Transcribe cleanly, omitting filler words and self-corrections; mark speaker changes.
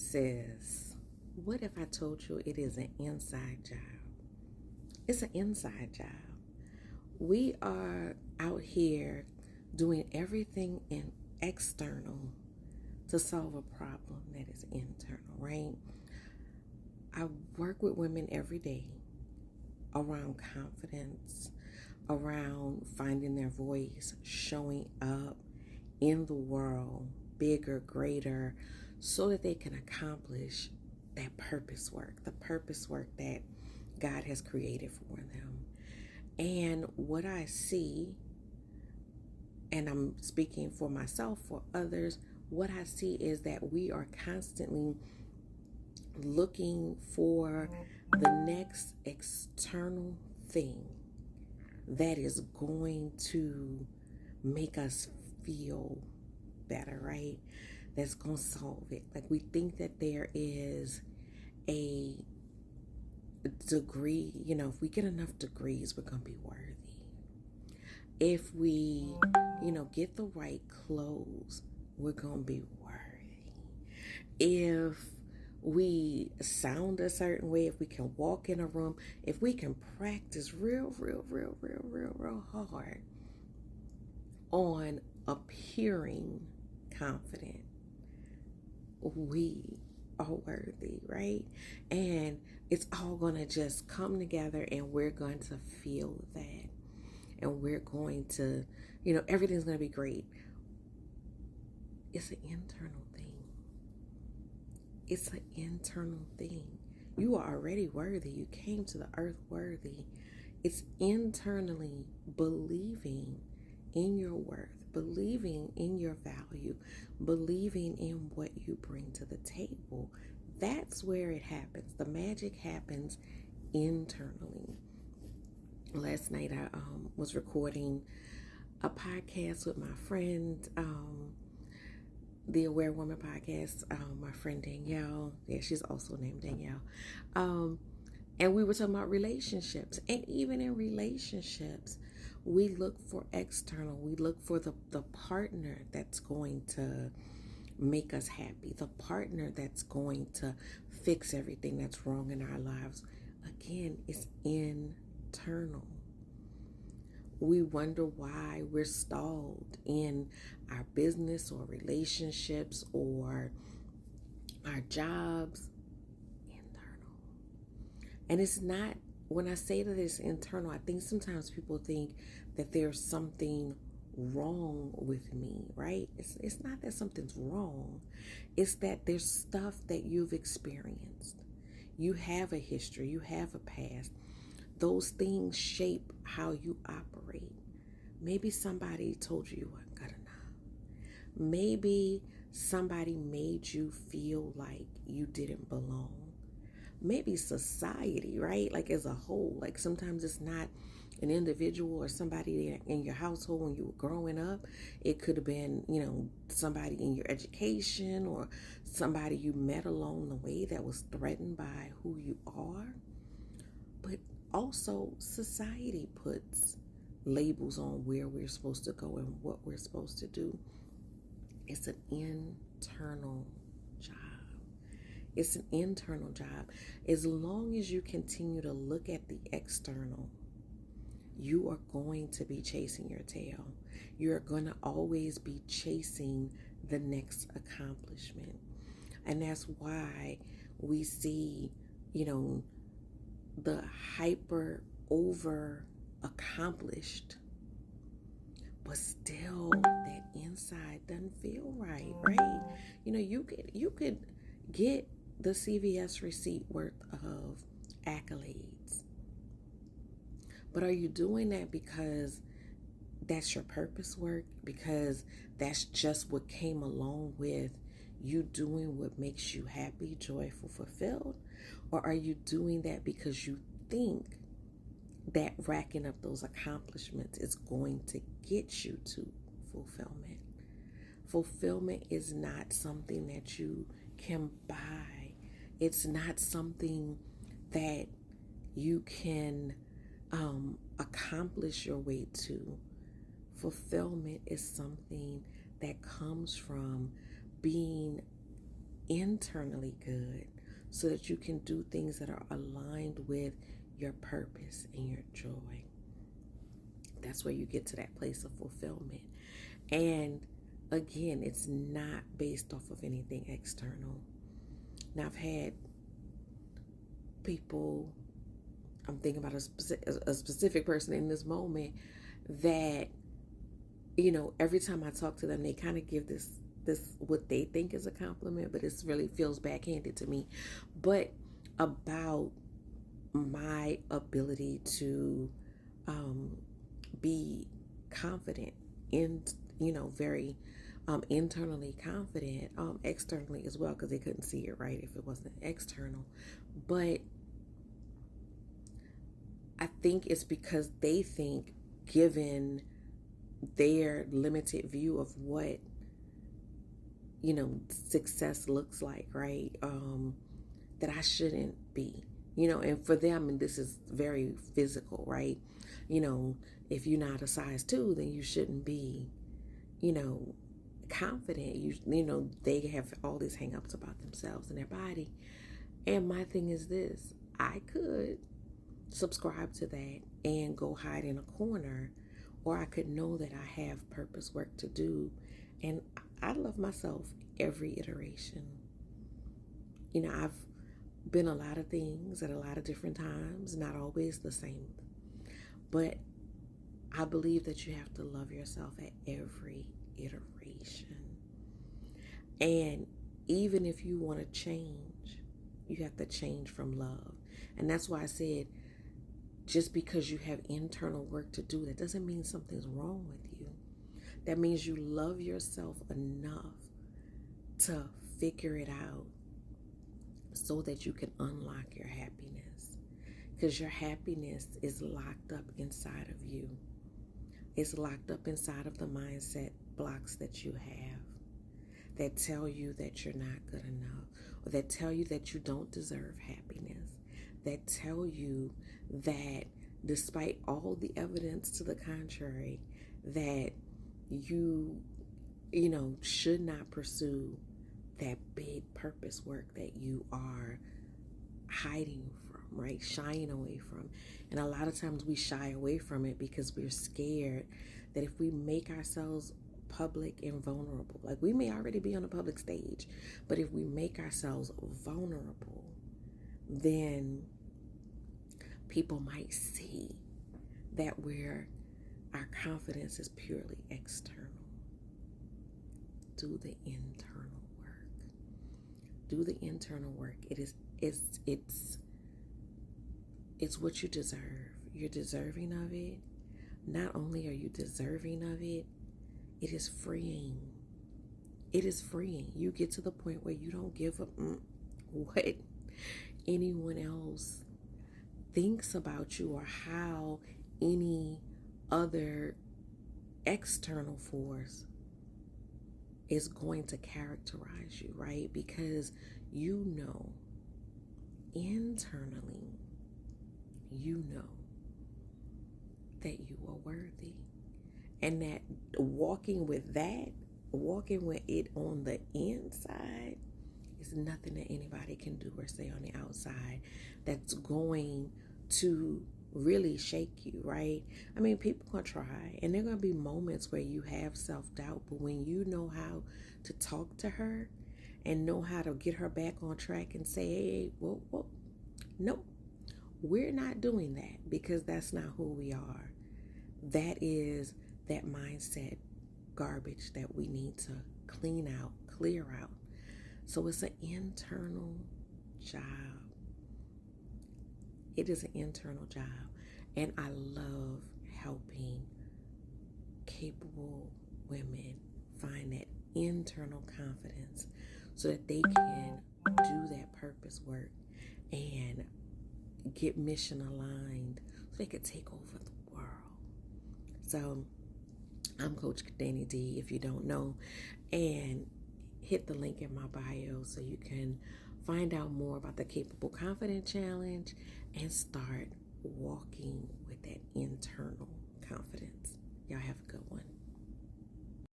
Speaker 1: Sis, what if I told you it is an inside job? It's an inside job. We are out here doing everything in external to solve a problem that is internal, right? I work with women every day around confidence, around finding their voice, showing up in the world bigger, greater, so that they can accomplish that purpose work, the purpose work that God has created for them. And what I see, and I'm speaking for myself, for others, what I see is that we are constantly looking for the next external thing that is going to make us feel better, right? That's going to solve it. Like, we think that there is a degree, if we get enough degrees, we're going to be worthy. If we, get the right clothes, we're going to be worthy. If we sound a certain way, if we can walk in a room, if we can practice real hard on appearing confident, we are worthy, right? And it's all going to just come together, and we're going to feel that. And we're going to, everything's going to be great. It's an internal thing. It's an internal thing. You are already worthy. You came to the earth worthy. It's internally believing in your worth, believing in your value, believing in what you bring to the table. That's where it happens. The magic happens internally. Last night I was recording a podcast with my friend, the Aware Woman podcast, my friend Danielle. Yeah, she's also named Danielle. And we were talking about relationships. And even in relationships, we look for external. We look for the partner that's going to make us happy, the partner that's going to fix everything that's wrong in our lives. Again, it's internal. We wonder why we're stalled in our business or relationships or our jobs. Internal. And it's not, when I say that it's internal, I think sometimes people think that there's something wrong with me, right? It's not that something's wrong. It's that there's stuff that you've experienced. You have a history, you have a past. Those things shape how you operate. Maybe somebody told you you weren't good enough. Maybe somebody made you feel like you didn't belong. Maybe society, right? Like as a whole. Like sometimes it's not an individual or somebody in your household when you were growing up. It could have been, somebody in your education or somebody you met along the way that was threatened by who you are. But also, society puts labels on where we're supposed to go and what we're supposed to do. It's an internal job. It's an internal job. As long as you continue to look at the external, you are going to be chasing your tail. You're going to always be chasing the next accomplishment. And that's why we see, the hyper over accomplished, but still that inside doesn't feel right? You could get the CVS receipt worth of accolades, but are you doing that because that's your purpose work, because that's just what came along with you doing what makes you happy, joyful, fulfilled? Or are you doing that because you think that racking up those accomplishments is going to get you to fulfillment? Fulfillment is not something that you can buy. It's not something that you can accomplish your way to. Fulfillment is something that comes from being internally good so that you can do things that are aligned with your purpose and your joy. That's where you get to that place of fulfillment. And again, it's not based off of anything external. Now, I've had people, I'm thinking about a specific person in this moment that, every time I talk to them, they kind of give this what they think is a compliment, but it really feels backhanded to me. But about my ability to be confident in, very internally confident, externally as well, because they couldn't see it right if it wasn't external. But I think it's because they think, given their limited view of what success looks like, right? That I shouldn't be, and for them, and this is very physical, right? If you're not a size 2, then you shouldn't be, confident. They have all these hang-ups about themselves and their body. And my thing is this: I could subscribe to that and go hide in a corner, or I could know that I have purpose work to do, and I love myself every iteration. I've been a lot of things at a lot of different times, not always the same, but I believe that you have to love yourself at every iteration. And even if you want to change, you have to change from love. And that's why I said, just because you have internal work to do, that doesn't mean something's wrong with you. That means you love yourself enough to figure it out so that you can unlock your happiness. Because your happiness is locked up inside of you. It's locked up inside of the mindset blocks that you have that tell you that you're not good enough, or that tell you that you don't deserve happiness, that tell you that despite all the evidence to the contrary, that you should not pursue that big purpose work that you are hiding from, right? Shying away from. And a lot of times we shy away from it because we're scared that if we make ourselves public and vulnerable, like we may already be on a public stage, but if we make ourselves vulnerable, then people might see that our confidence is purely external. Do the internal work. Do the internal work. It's what you deserve. You're deserving of it. Not only are you deserving of it, it is freeing. It is freeing. You get to the point where you don't give a what anyone else thinks about you or how any other external force is going to characterize you, right? Because internally, that you are worthy. And that walking with it on the inside is nothing that anybody can do or say on the outside that's going to really shake you, right? I mean, people gonna try, and there are gonna be moments where you have self-doubt, but when you know how to talk to her and know how to get her back on track and say, hey, whoa, nope, we're not doing that, because that's not who we are. That is that mindset garbage that we need to clean out, clear out. So it's an internal job. It is an internal job. And I love helping capable women find that internal confidence so that they can do that purpose work and get mission aligned so they could take over the world. So I'm Coach Danny D, if you don't know, and hit the link in my bio so you can find out more about the Capable Confident Challenge and start walking with that internal confidence. Y'all have a good one.